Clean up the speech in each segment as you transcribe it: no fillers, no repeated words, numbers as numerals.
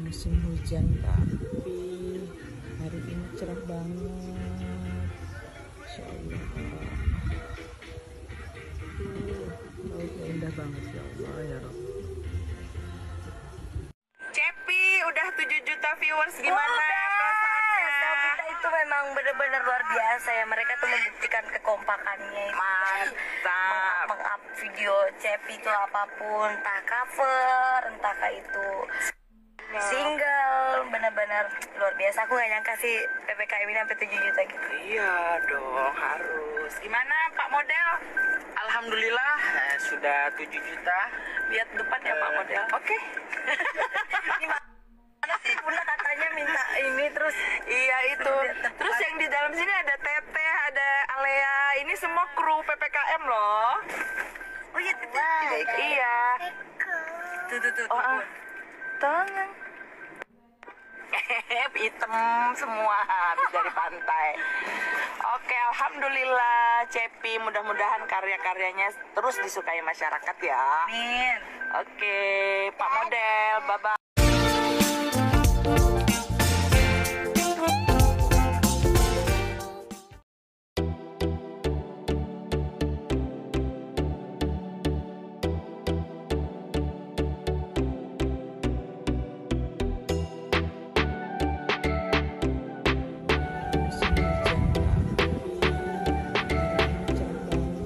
musim hujan, tapi hari ini cerah banget. Insya Allah. Lautnya indah banget, ya Allah ya Rob. Cepi udah 7 juta viewers, gimana perasaannya? Kita itu memang benar-benar luar biasa ya. Mereka tuh membuktikan kekompakannya itu. Mantap. Meng-up video Cepi itu apapun, entah cover, entah itu single, benar-benar luar biasa. Aku gak nyangka sih PPKM ini sampai 7 juta gitu. Iya dong, harus. Gimana Pak Model? Alhamdulillah sudah 7 juta. Lihat depan ya Pak Model. Oke. Mana sih Bunda katanya minta ini terus. Iya itu. Terus yang di dalam sini ada Teteh, ada Alea. Ini semua kru PPKM loh. Oh iya, Iya. tuh. Oh, tangan. Hitam semua habis dari pantai. Oke, alhamdulillah Cepi, mudah-mudahan karya-karyanya terus disukai masyarakat ya. Amin. Oke, Pak Model, bye-bye. Musim hujan, tapi hari ini cerah banget.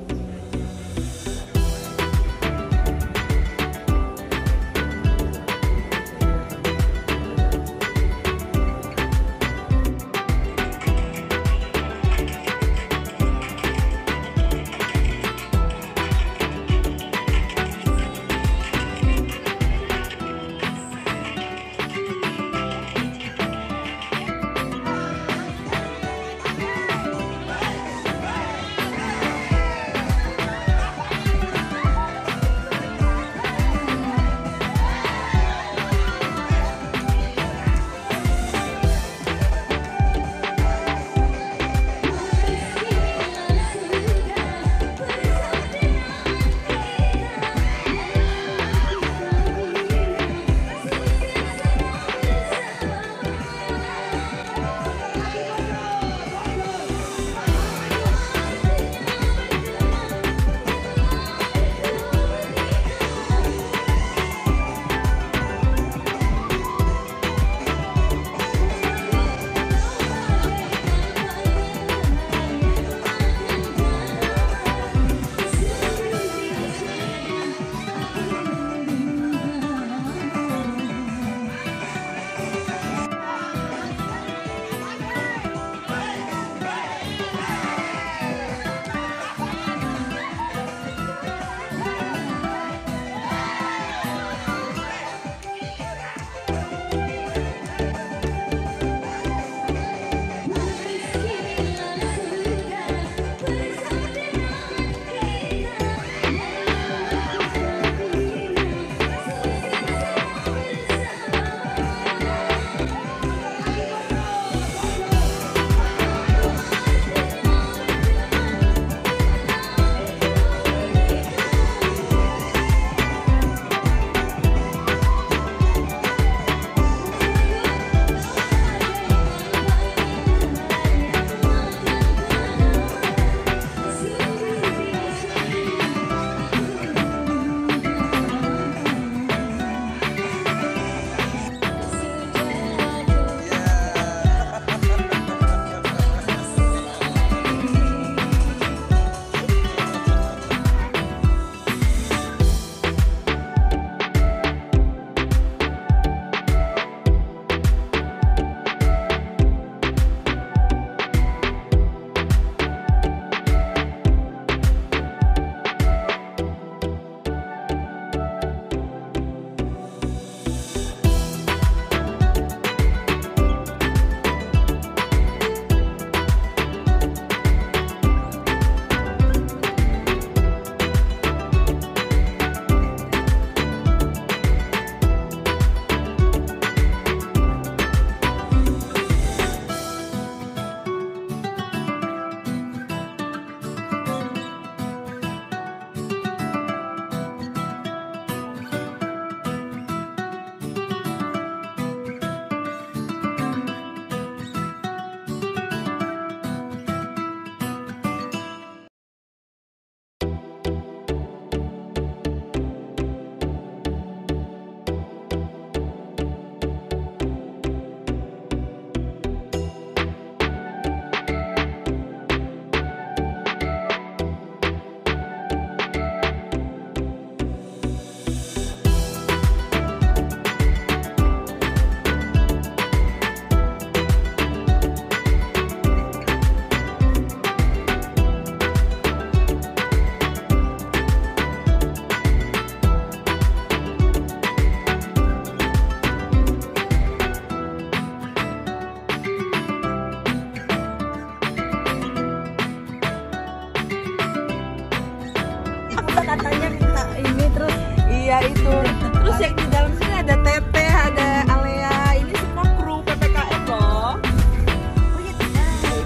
yang di dalam sini ada Teteh, ada Alea. Ini semua kru PPKM loh.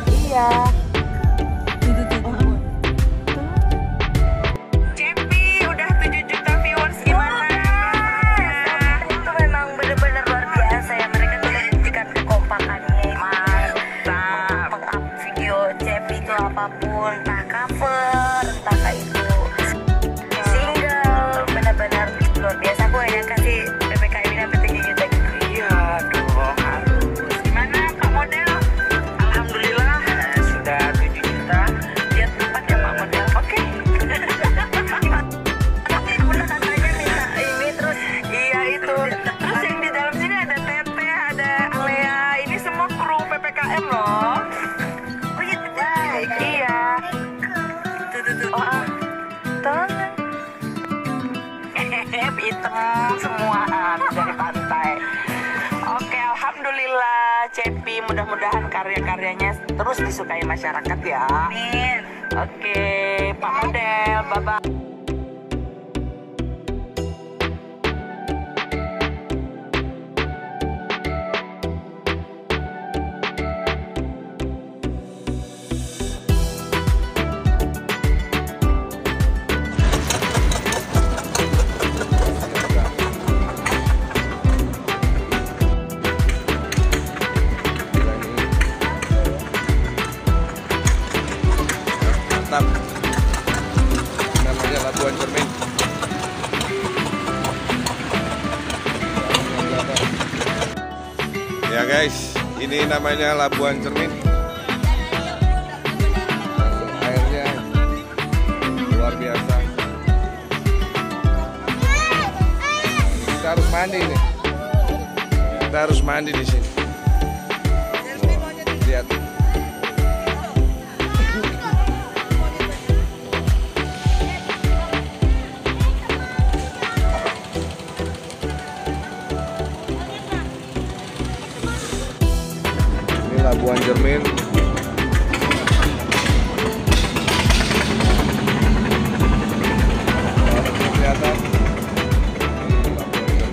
Iya. Cepi udah 7 juta viewers, gimana? Itu memang benar-benar luar biasa ya, mereka tuh menunjukkan kekompakannya. Mantap. Meng-up video Cepi itu apapun, entah cover, entah kayak itu single, benar-benar luar biasa. Aku hanya kasih PPKM ini sampai 7 juta gitu. Iya dong, harus. Gimana Pak Model? Alhamdulillah sudah 7 juta. Lihat tempat ya Pak Model. Oke. Udah katanya minta ini terus. Iya itu. Terus yang di dalam sini ada Teteh, ada Alea. Ini semua kru PPKM loh. Oh iya, Iya. tuh. Oh, tolong. Hitam semua dari pantai. Oke, alhamdulillah Cepi, mudah-mudahan karya-karyanya terus disukai masyarakat ya. Amin. Oke, Pak Model, bye-bye. Mantap. Namanya Labuan Cermin. Ya guys, ini namanya Labuan Cermin. Airnya luar biasa. Kita harus mandi nih. Kita harus mandi di sini. Lihat. Labuan Cermin. Kelihatan. Labuan Cermin.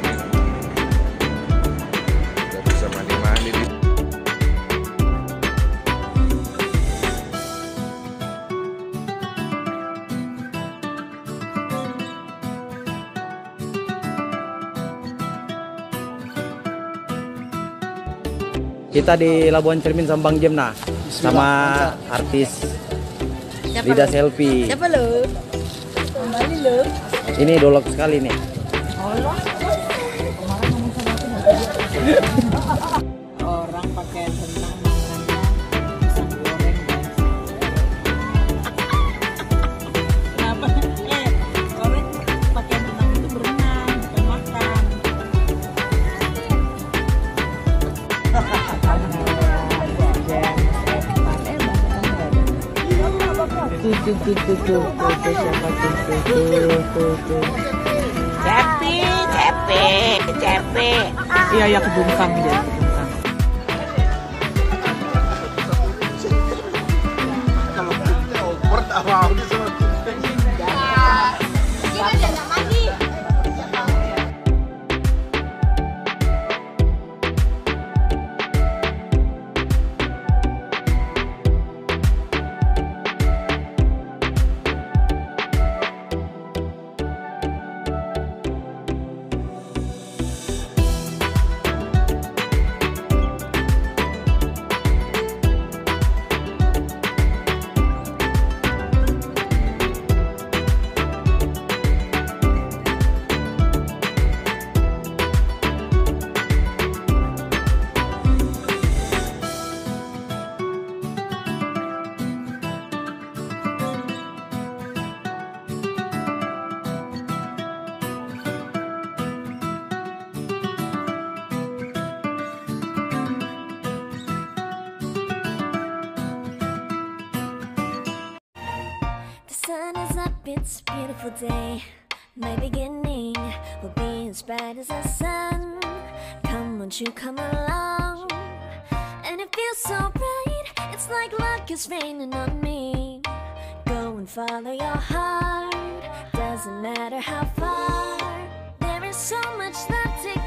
Kita bisa mandi-mandi di. Kita di Labuan Cermin sama Bang Jemna sama artis Rida Selfie. Siapa lo? Kembali lo. Ini dolok sekali nih. Orang pakai tentang makannya pisang goreng guys. Kenapa? Orang pakai tentang itu berenang, bukan makan. Tuh, siapa tuh. Cepi. Iya, ya kebungkam dia. sun is up, it's a beautiful day. My beginning will be as bright as the sun. Come, won't you come along? And it feels so bright, it's like luck is raining on me. Go and follow your heart, doesn't matter how far. There is so much love to